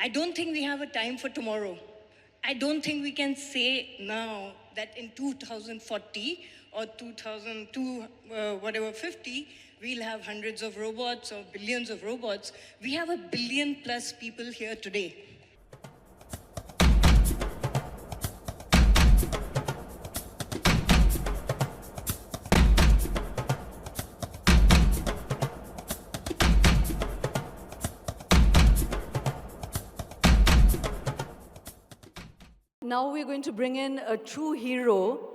I don't think we have a time for tomorrow. I don't think we can say now that in 2040 or 2002, whatever, 50, we'll have hundreds of robots or billions of robots. We have a billion plus people here today. Now we're going to bring in a true hero,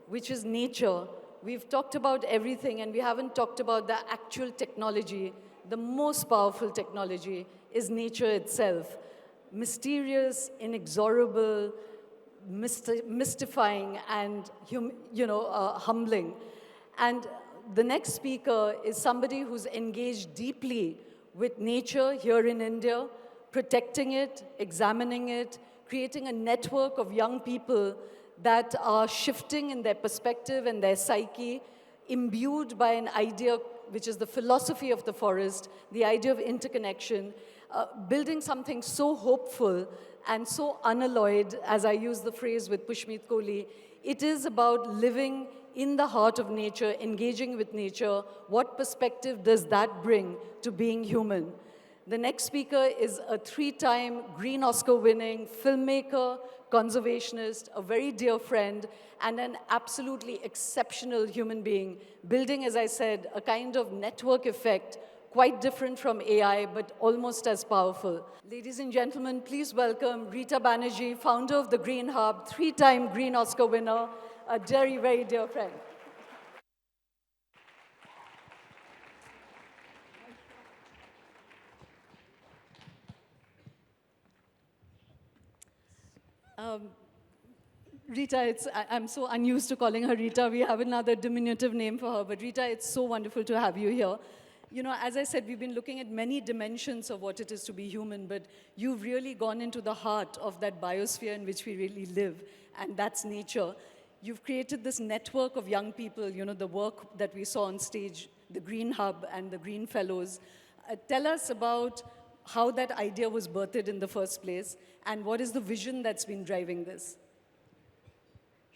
which is nature. We've talked about everything, and we haven't talked about the actual technology. The most powerful technology is nature itself. Mysterious, inexorable, mystifying, and humbling. And the next speaker is somebody who's engaged deeply with nature here in India, protecting it, examining it, creating a network of young people that are shifting in their perspective and their psyche, imbued by an idea which is the philosophy of the forest, the idea of interconnection, building something so hopeful and so unalloyed, as I use the phrase with Pushmeet Kohli. It is about living in the heart of nature, engaging with nature. What perspective does that bring to being human? The next speaker is a 3-time Green Oscar-winning filmmaker, conservationist, a very dear friend, and an absolutely exceptional human being, building, as I said, a kind of network effect, quite different from AI, but almost as powerful. Ladies and gentlemen, please welcome Rita Banerjee, founder of the Green Hub, 3-time Green Oscar winner, a very, very dear friend. Rita, I'm so unused to calling her Rita. We have another diminutive name for her. But Rita, it's so wonderful to have you here. You know, as I said, we've been looking at many dimensions of what it is to be human, but you've really gone into the heart of that biosphere in which we really live, and that's nature. You've created this network of young people, you know, the work that we saw on stage, the Green Hub and the Green Fellows. Tell us about how that idea was birthed in the first place, and what is the vision that's been driving this?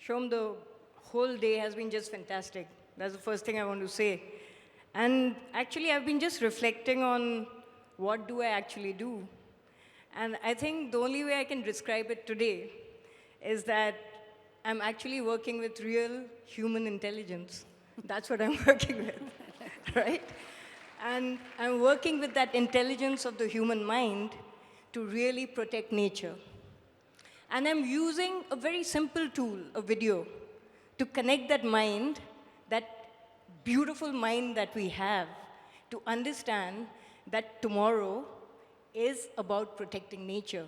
Shom, the whole day has been just fantastic. That's the first thing I want to say. And actually, I've been just reflecting on what do I actually do. And I think the only way I can describe it today is that I'm actually working with real human intelligence. That's what I'm working with, right? And I'm working with that intelligence of the human mind to really protect nature. And I'm using a very simple tool, a video, to connect that mind, that beautiful mind that we have, to understand that tomorrow is about protecting nature.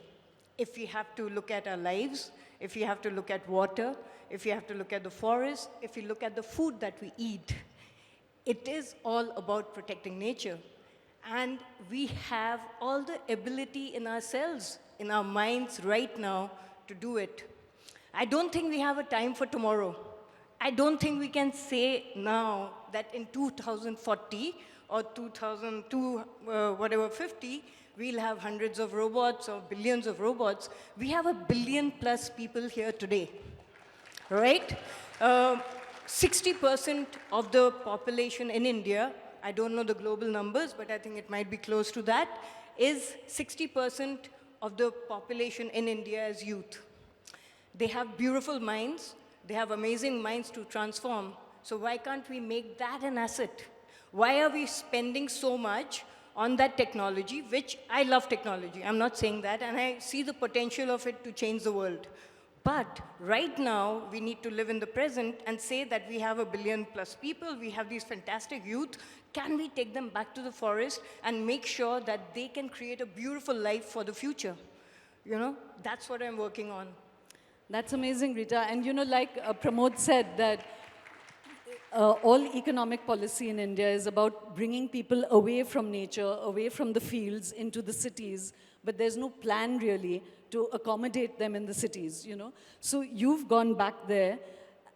If we have to look at our lives, if we have to look at water, if we have to look at the forest, if we look at the food that we eat, it is all about protecting nature. And we have all the ability in ourselves, in our minds right now, to do it. I don't think we have a time for tomorrow. I don't think we can say now that in 2040 or 2002, whatever, 50, we'll have hundreds of robots or billions of robots. We have a billion plus people here today, right? 60% of the population in India, I don't know the global numbers, but I think it might be close to that, is 60% of the population in India is youth. They have beautiful minds. They have amazing minds to transform. So why can't we make that an asset? Why are we spending so much on that technology, which I love technology. I'm not saying that, and I see the potential of it to change the world. But right now, we need to live in the present and say that we have a billion plus people, we have these fantastic youth. Can we take them back to the forest and make sure that they can create a beautiful life for the future? You know, that's what I'm working on. That's amazing, Rita. And you know, like Pramod said, that all economic policy in India is about bringing people away from nature, away from the fields, into the cities. But there's no plan really to accommodate them in the cities, you know. So you've gone back there.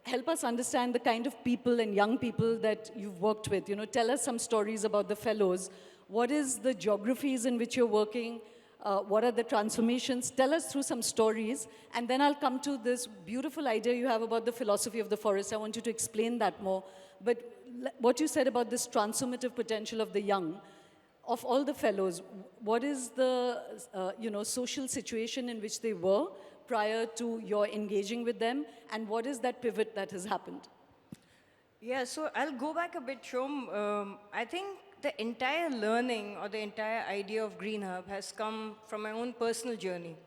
Help us understand the kind of people and young people that you've worked with. You know, tell us some stories about the fellows. What is the geographies in which you're working? What are the transformations? Tell us through some stories, and then I'll come to this beautiful idea you have about the philosophy of the forest. I want you to explain that more. But what you said about this transformative potential of the young, of all the fellows, what is the social situation in which they were prior to your engaging with them, and what is that pivot that has happened? Yeah, so I'll go back a bit, Shom. I think the entire learning or the entire idea of Green Hub has come from my own personal journey.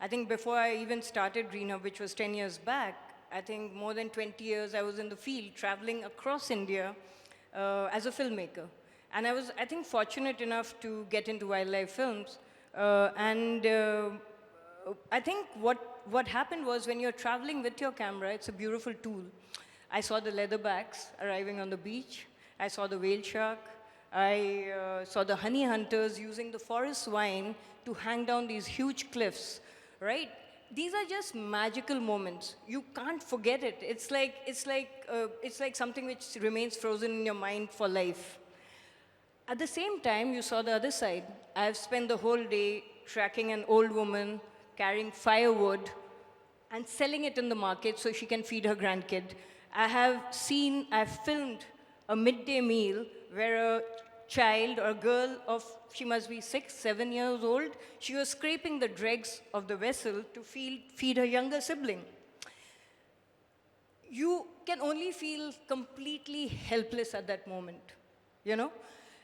I think before I even started Green Hub, which was 10 years back, I think more than 20 years I was in the field traveling across India as a filmmaker. And I was, I think, fortunate enough to get into wildlife films. I think what happened was when you're traveling with your camera, it's a beautiful tool. I saw the leatherbacks arriving on the beach. I saw the whale shark. I saw the honey hunters using the forest wine to hang down these huge cliffs, right? These are just magical moments. You can't forget it. It's like something which remains frozen in your mind for life. At the same time, you saw the other side. I've spent the whole day tracking an old woman carrying firewood and selling it in the market so she can feed her grandkid. I've filmed a midday meal where a child or a girl of, she must be 6, 7 years old, she was scraping the dregs of the vessel to feed her younger sibling. You can only feel completely helpless at that moment, you know?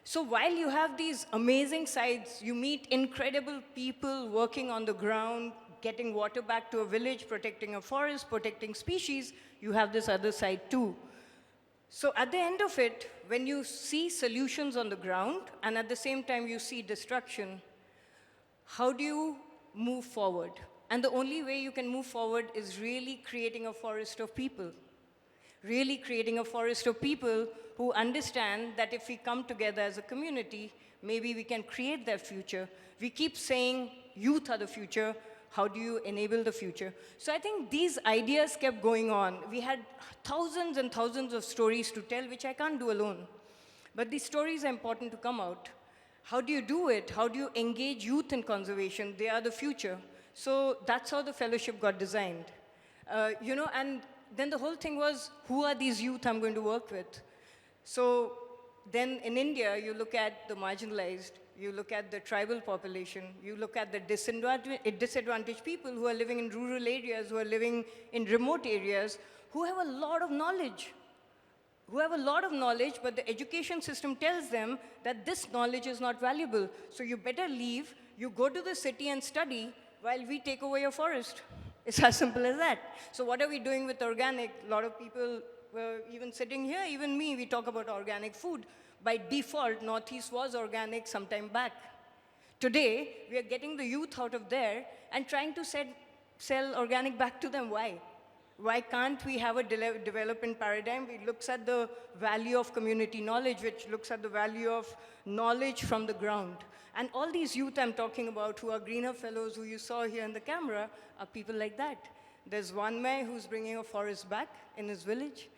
So while you have these amazing sides, you meet incredible people working on the ground, getting water back to a village, protecting a forest, protecting species, you have this other side too. So at the end of it, when you see solutions on the ground and at the same time you see destruction, how do you move forward? And the only way you can move forward is really creating a forest of people. Really creating a forest of people who understand that if we come together as a community, maybe we can create their future. We keep saying youth are the future. How do you enable the future? So I think these ideas kept going on. We had thousands and thousands of stories to tell, which I can't do alone. But these stories are important to come out. How do you do it? How do you engage youth in conservation? They are the future. So that's how the fellowship got designed. And then the whole thing was, who are these youth I'm going to work with? So then in India, you look at the marginalized, you look at the tribal population, you look at the disadvantaged people who are living in rural areas, who are living in remote areas, who have a lot of knowledge. But the education system tells them that this knowledge is not valuable. So you better leave, you go to the city and study while we take over your forest. It's as simple as that. So what are we doing with organic? A lot of people, even sitting here, even me, we talk about organic food. By default, Northeast was organic some time back. Today, we are getting the youth out of there and trying to sell organic back to them. Why? Why can't we have a development paradigm which looks at the value of community knowledge, which looks at the value of knowledge from the ground? And all these youth I'm talking about who are Green Hub fellows who you saw here in the camera are people like that. There's Vanmay who's bringing a forest back in his village.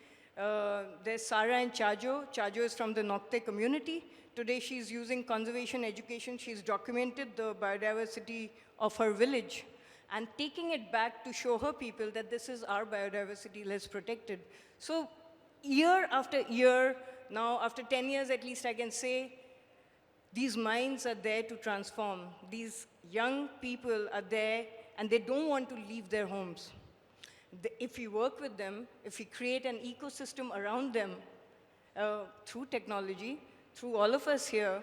There's Sarah and Chajo. Chajo is from the Nokte community. Today she's using conservation education. She's documented the biodiversity of her village and taking it back to show her people that this is our biodiversity, let's protect it. So year after year, now after 10 years at least I can say, these minds are there to transform. These young people are there and they don't want to leave their homes. If we work with them, if we create an ecosystem around them through technology, through all of us here,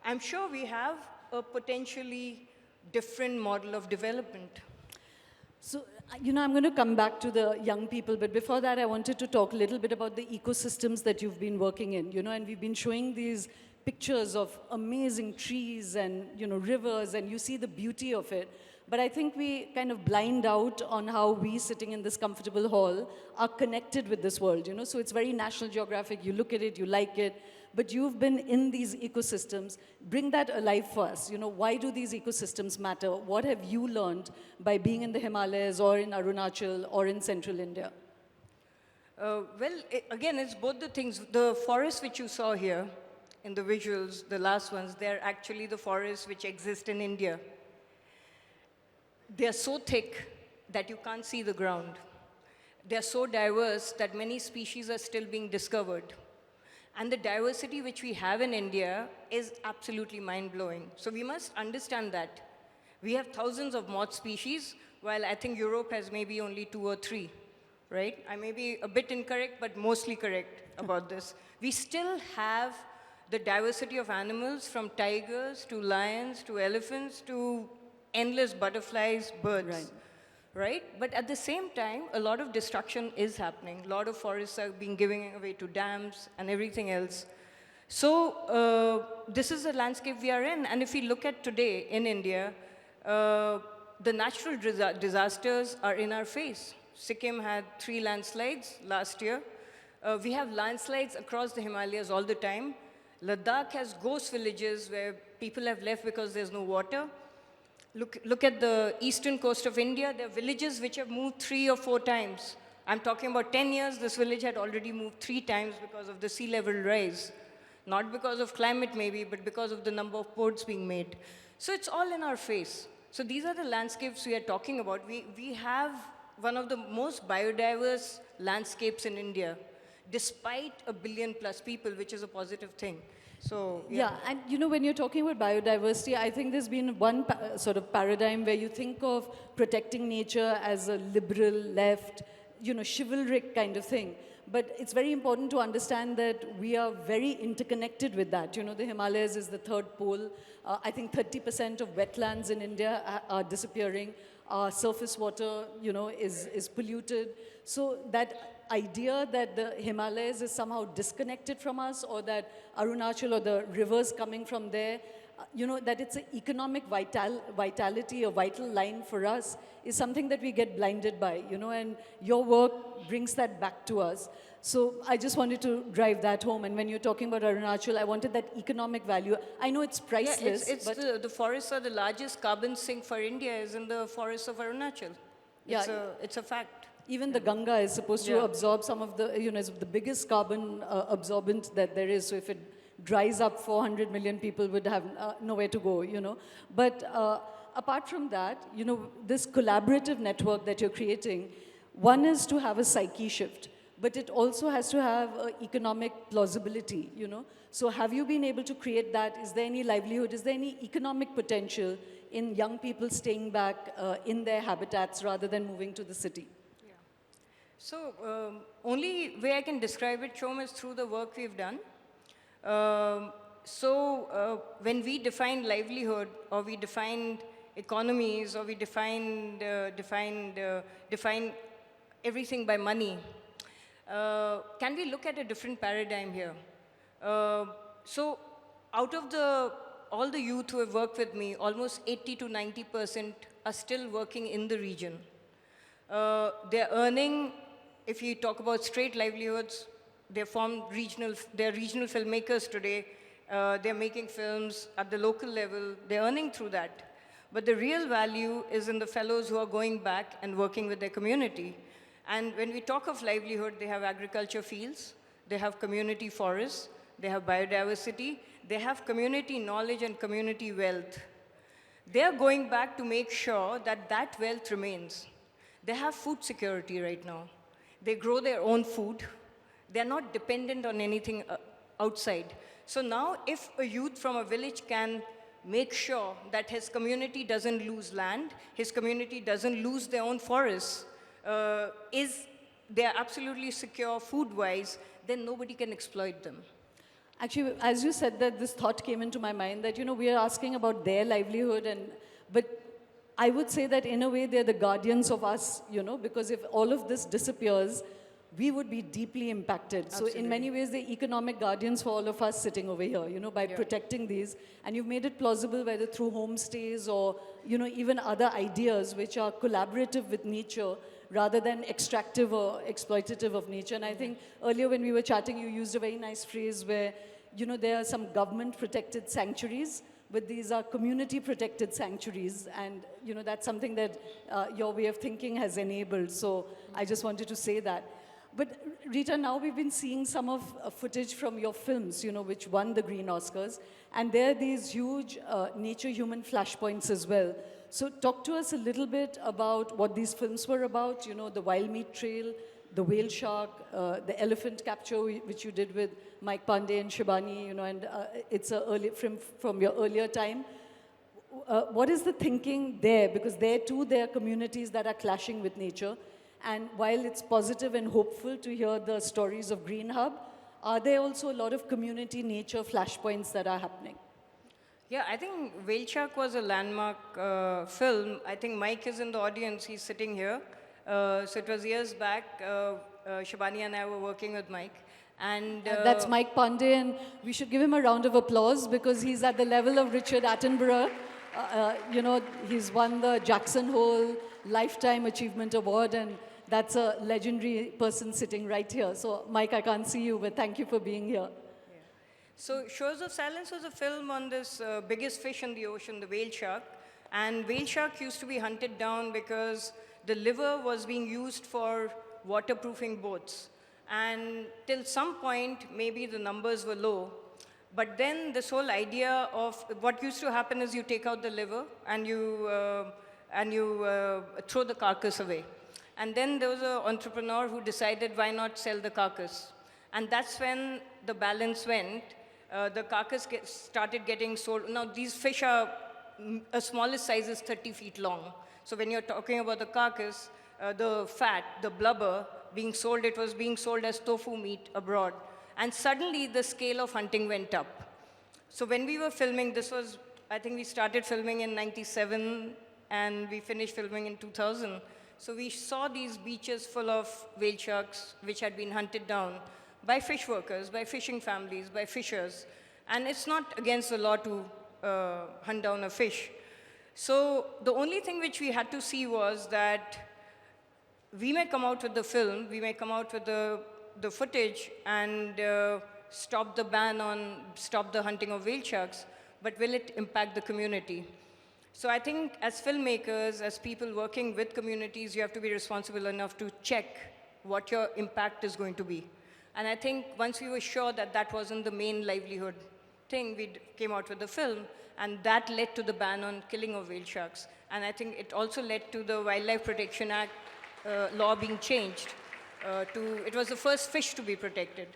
I'm sure we have a potentially different model of development. So, I'm going to come back to the young people, but before that, I wanted to talk a little bit about the ecosystems that you've been working in, and we've been showing these pictures of amazing trees and, rivers, and you see the beauty of it. But I think we kind of blind out on how we, sitting in this comfortable hall, are connected with this world, So it's very National Geographic. You look at it, you like it. But you've been in these ecosystems. Bring that alive for us. Why do these ecosystems matter? What have you learned by being in the Himalayas or in Arunachal or in central India? Again, it's both the things. The forests which you saw here in the visuals, the last ones, they're actually the forests which exist in India. They're so thick that you can't see the ground. They're so diverse that many species are still being discovered. And the diversity which we have in India is absolutely mind-blowing. So we must understand that. We have thousands of moth species, while I think Europe has maybe only 2 or 3, right? I may be a bit incorrect, but mostly correct about this. We still have the diversity of animals, from tigers to lions to elephants to endless butterflies, birds. Right. Right? But at the same time, a lot of destruction is happening. A lot of forests are being given away to dams and everything else. So this is the landscape we are in. And if we look at today in India, the natural disasters are in our face. Sikkim had 3 landslides last year. We have landslides across the Himalayas all the time. Ladakh has ghost villages where people have left because there's no water. Look at the eastern coast of India. There are villages which have moved 3 or 4 times. I'm talking about 10 years, this village had already moved 3 times because of the sea level rise. Not because of climate maybe, but because of the number of ports being made. So it's all in our face. So these are the landscapes we are talking about. We have one of the most biodiverse landscapes in India, despite 1 billion plus people, which is a positive thing. So, Yeah, and you know, when you're talking about biodiversity, I think there's been one sort of paradigm where you think of protecting nature as a liberal, left, you know, chivalric kind of thing. But it's very important to understand that we are very interconnected with that. You know, the Himalayas is the 3rd pole. I think 30% of wetlands in India are disappearing. Our surface water, you know, is polluted. So that idea that the Himalayas is somehow disconnected from us, or that Arunachal or the rivers coming from there, you know, that it's an economic vitality, a vital line for us, is something that we get blinded by, you know, and your work brings that back to us. So I just wanted to drive that home. And when you're talking about Arunachal, I wanted that economic value. I know it's priceless, it's but the forests are the largest carbon sink for India is in the forests of Arunachal. Yeah. It's a fact. even the Ganga is supposed to Yeah. absorb some of the, you know, it's the biggest carbon absorbent that there is. So if it dries up, 400 million people would have nowhere to go, you know. But apart from that, you know, this collaborative network that you're creating, one is to have a psyche shift, but it also has to have economic plausibility, you know. So have you been able to create that? Is there any livelihood? Is there any economic potential in young people staying back in their habitats rather than moving to the city? So only way I can describe it, Shom, is through the work we've done. When we define livelihood, or we defined economies, or we define everything by money, can we look at a different paradigm here? So out of all the youth who have worked with me, almost 80 to 90% are still working in the region. They're earning, if you talk about straight livelihoods, they're regional filmmakers today. They're making films at the local level. They're earning through that. But the real value is in the fellows who are going back and working with their community. And when we talk of livelihood, they have agriculture fields, they have community forests, they have biodiversity, they have community knowledge and community wealth. They are going back to make sure that that wealth remains. They have food security right now. They grow their own food. They're not dependent on anything outside. So now if a youth from a village can make sure that his community doesn't lose land, his community doesn't lose their own forests, they're absolutely secure food-wise, then nobody can exploit them. Actually, as you said that, this thought came into my mind that, you know, we are asking about their livelihood, but I would say that in a way they're the guardians of us, you know, because if all of this disappears, we would be deeply impacted. Absolutely. So in many ways, they're economic guardians for all of us sitting over here, you know, by protecting these. And you've made it plausible, whether through homestays or, you know, even other ideas which are collaborative with nature rather than extractive or exploitative of nature. And I think earlier when we were chatting, you used a very nice phrase where, you know, there are some government-protected sanctuaries, but these are community-protected sanctuaries. And, you know, that's something that your way of thinking has enabled. So I just wanted to say that. But Rita, now we've been seeing some of footage from your films, you know, which won the Green Oscars. And there are these huge nature-human flashpoints as well. So talk to us a little bit about what these films were about, you know, the Wild Meat Trail, the Whale Shark, the Elephant Capture, which you did with Mike Pandey and Shibani, you know, and it's from your earlier time. What is the thinking there? Because there too, there are communities that are clashing with nature. And while it's positive and hopeful to hear the stories of Green Hub, are there also a lot of community nature flashpoints that are happening? Yeah, I think Whale Shark was a landmark film. I think Mike is in the audience. He's sitting here. So it was years back. Shabani and I were working with Mike. And That's Mike Pandey, and we should give him a round of applause because he's at the level of Richard Attenborough. You know, he's won the Jackson Hole Lifetime Achievement Award, and that's a legendary person sitting right here. So, Mike, I can't see you, but thank you for being here. So Shores of Silence was a film on this biggest fish in the ocean, the whale shark. And whale shark used to be hunted down because the liver was being used for waterproofing boats. And till some point, maybe the numbers were low. But then this whole idea of what used to happen is you take out the liver and you throw the carcass away. And then there was an entrepreneur who decided why not sell the carcass. And that's when the balance went. The carcass started getting sold. Now these fish are, a smallest size is 30 feet long. So when you're talking about the carcass, the fat, the blubber being sold, it was being sold as tofu meat abroad. And suddenly the scale of hunting went up. So when we were filming, this was, I think we started filming in 97 and we finished filming in 2000. So we saw these beaches full of whale sharks which had been hunted down by fish workers, by fishing families, by fishers. And it's not against the law to hunt down a fish. So the only thing which we had to see was that we may come out with the film, we may come out with the footage and stop the hunting of whale sharks, but will it impact the community? So I think as filmmakers, as people working with communities, you have to be responsible enough to check what your impact is going to be. And I think once we were sure that that wasn't the main livelihood thing, we came out with the film, and that led to the ban on killing of whale sharks. And I think it also led to the Wildlife Protection Act law being changed. It was the first fish to be protected.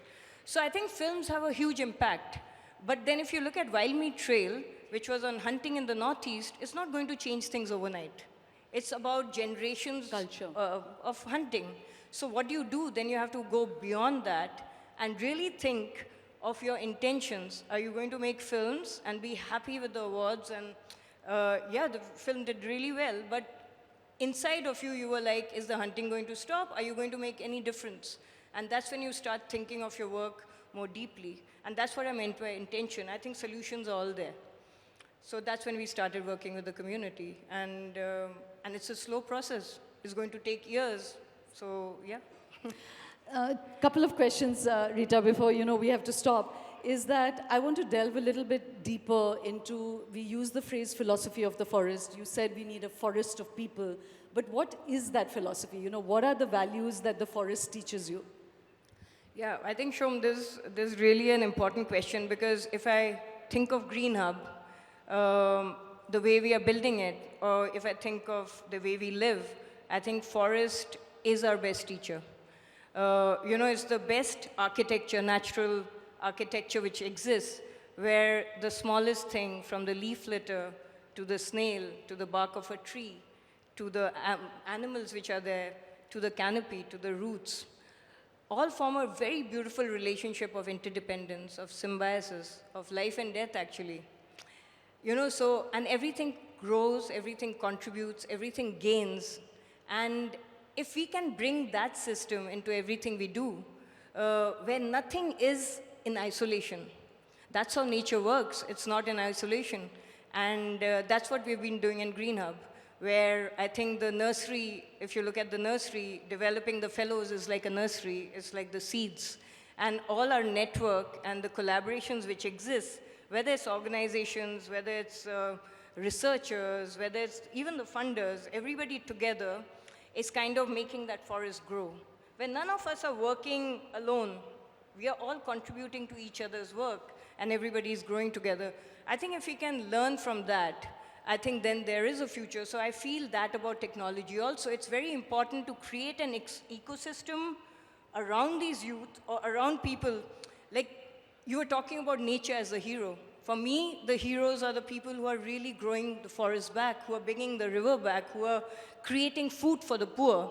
So I think films have a huge impact. But then if you look at Wild Meat Trail, which was on hunting in the Northeast, it's not going to change things overnight. It's about generations Culture. Of hunting. So what do you do? Then you have to go beyond that and really think of your intentions. Are you going to make films and be happy with the awards? And yeah, the film did really well, but inside of you, you were like, is the hunting going to stop? Are you going to make any difference? And that's when you start thinking of your work more deeply. And that's what I meant by intention. I think solutions are all there. So that's when we started working with the community. And it's a slow process. It's going to take years. So, yeah. Couple of questions, Rita, before we have to stop. Is that I want to delve a little bit deeper into, we use the phrase philosophy of the forest. You said we need a forest of people. But what is that philosophy? What are the values that the forest teaches you? Yeah, I think, Shom, this is really an important question because if I think of Green Hub, the way we are building it, or if I think of the way we live, I think forest is our best teacher. It's the best architecture, natural architecture which exists, where the smallest thing, from the leaf litter to the snail, to the bark of a tree, to the animals which are there, to the canopy, to the roots, all form a very beautiful relationship of interdependence, of symbiosis, of life and death, actually. And everything grows, everything contributes, everything gains. And if we can bring that system into everything we do, where nothing is in isolation, that's how nature works. It's not in isolation. And that's what we've been doing in Green Hub, where I think the nursery, if you look at the nursery, developing the fellows is like a nursery. It's like the seeds. And all our network and the collaborations which exist, whether it's organizations, whether it's researchers, whether it's even the funders, everybody together is kind of making that forest grow. When none of us are working alone, we are all contributing to each other's work, and everybody is growing together. I think if we can learn from that, I think then there is a future. So I feel that about technology also. It's very important to create an ecosystem around these youth or around people. Like you were talking about nature as a hero. For me, the heroes are the people who are really growing the forest back, who are bringing the river back, who are creating food for the poor.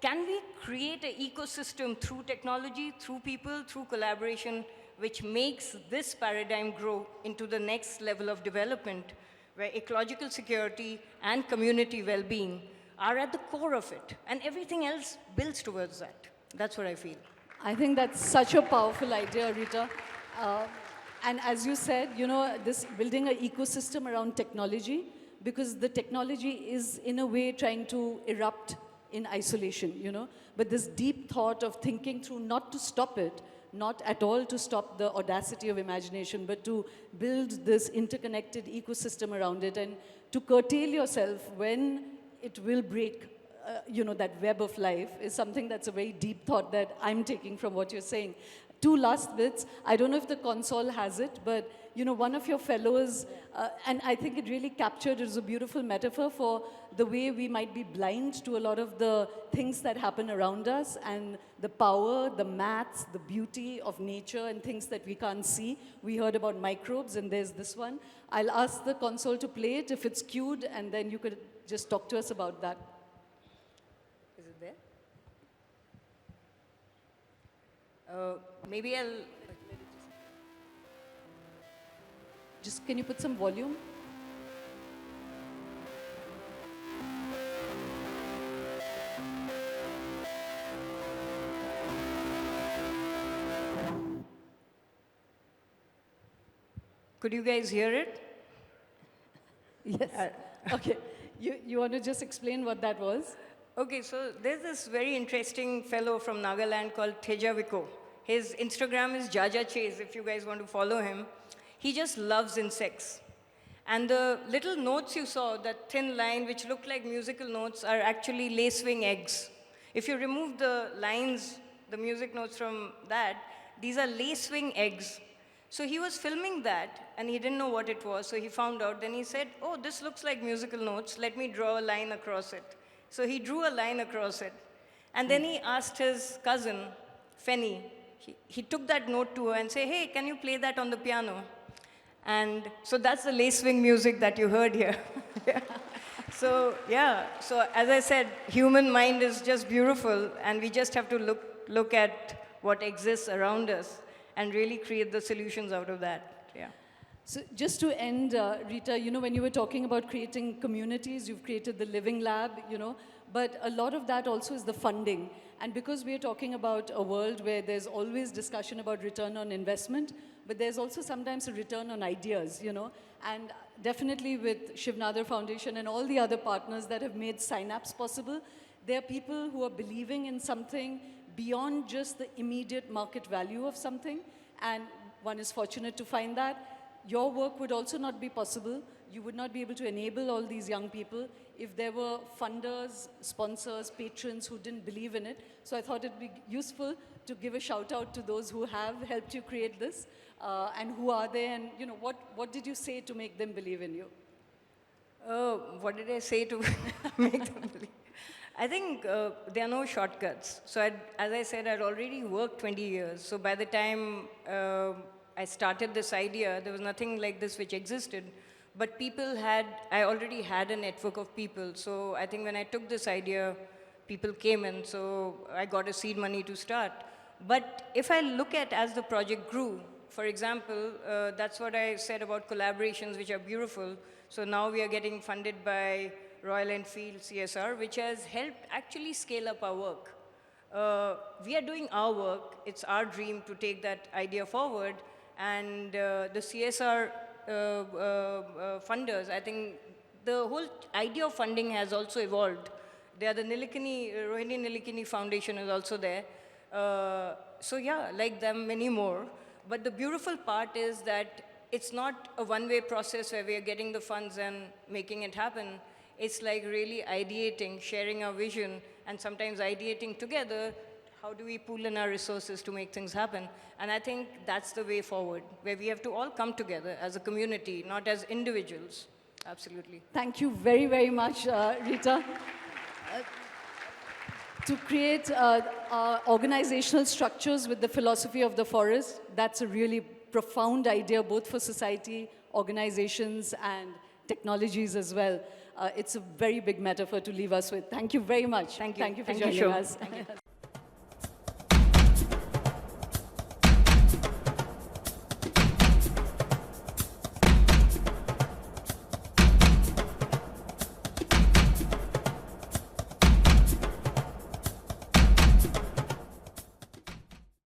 Can we create an ecosystem through technology, through people, through collaboration, which makes this paradigm grow into the next level of development, where ecological security and community well-being are at the core of it, and everything else builds towards that. That's what I feel. I think that's such a powerful idea, Rita. Uh, and as you said, you know, this building an ecosystem around technology, because the technology is in a way trying to erupt in isolation, you know. But this deep thought of thinking through not to stop it, not at all to stop the audacity of imagination, but to build this interconnected ecosystem around it and to curtail yourself when it will break, you know, that web of life is something that's a very deep thought that I'm taking from what you're saying. Two last bits. I don't know if the console has it, but you know, one of your fellows, and I think it really captured, it was a beautiful metaphor for the way we might be blind to a lot of the things that happen around us and the power, the maths, the beauty of nature and things that we can't see. We heard about microbes and there's this one. I'll ask the console to play it if it's cued and then you could just talk to us about that. Is it there? Maybe I'll. Just can you put some volume? Could you guys hear it? Yes. Okay. You want to just explain what that was? Okay, so there's this very interesting fellow from Nagaland called Tejaviko. His Instagram is Jaja Chase, if you guys want to follow him. He just loves insects. And the little notes you saw, that thin line which looked like musical notes, are actually lacewing eggs. If you remove the lines, the music notes from that, these are lacewing eggs. So he was filming that, and he didn't know what it was, so he found out. Then he said, oh, this looks like musical notes. Let me draw a line across it. So he drew a line across it. And then he asked his cousin, Fenny, he took that note to her and said, hey, can you play that on the piano? And so that's the lacewing music that you heard here. So, yeah, so as I said, human mind is just beautiful, and we just have to look at what exists around us and really create the solutions out of that. Yeah. So just to end, Rita, you know, when you were talking about creating communities, you've created the Living Lab, you know, but a lot of that also is the funding. And because we're talking about a world where there's always discussion about return on investment, but there's also sometimes a return on ideas, you know, and definitely with Shiv Nadar Foundation and all the other partners that have made Synapse possible, there are people who are believing in something beyond just the immediate market value of something, and one is fortunate to find that. Your work would also not be possible. You would not be able to enable all these young people if there were funders, sponsors, patrons who didn't believe in it. So I thought it'd be useful to give a shout out to those who have helped you create this, and who are they, and you know, what did you say to make them believe in you? What did I say to make them believe? I think there are no shortcuts. So as I said, I'd already worked 20 years. So by the time I started this idea, there was nothing like this which existed. But I already had a network of people. So I think when I took this idea, people came in. So I got a seed money to start. But if I look at as the project grew, for example, that's what I said about collaborations, which are beautiful. So now we are getting funded by Royal Enfield CSR, which has helped actually scale up our work. We are doing our work. It's our dream to take that idea forward. And the CSR funders, I think the whole idea of funding has also evolved. There are the Rohini Nilikini Foundation is also there. So yeah, like them, many more. But the beautiful part is that it's not a one-way process where we are getting the funds and making it happen. It's like really ideating, sharing our vision, and sometimes ideating together. How do we pool in our resources to make things happen? And I think that's the way forward, where we have to all come together as a community, not as individuals. Absolutely. Thank you very, very much, Rita. To create organizational structures with the philosophy of the forest, that's a really profound idea, both for society, organizations, and technologies as well. It's a very big metaphor to leave us with. Thank you very much. Thank you. Thank you for Thank you, joining Shom. us. Thank you.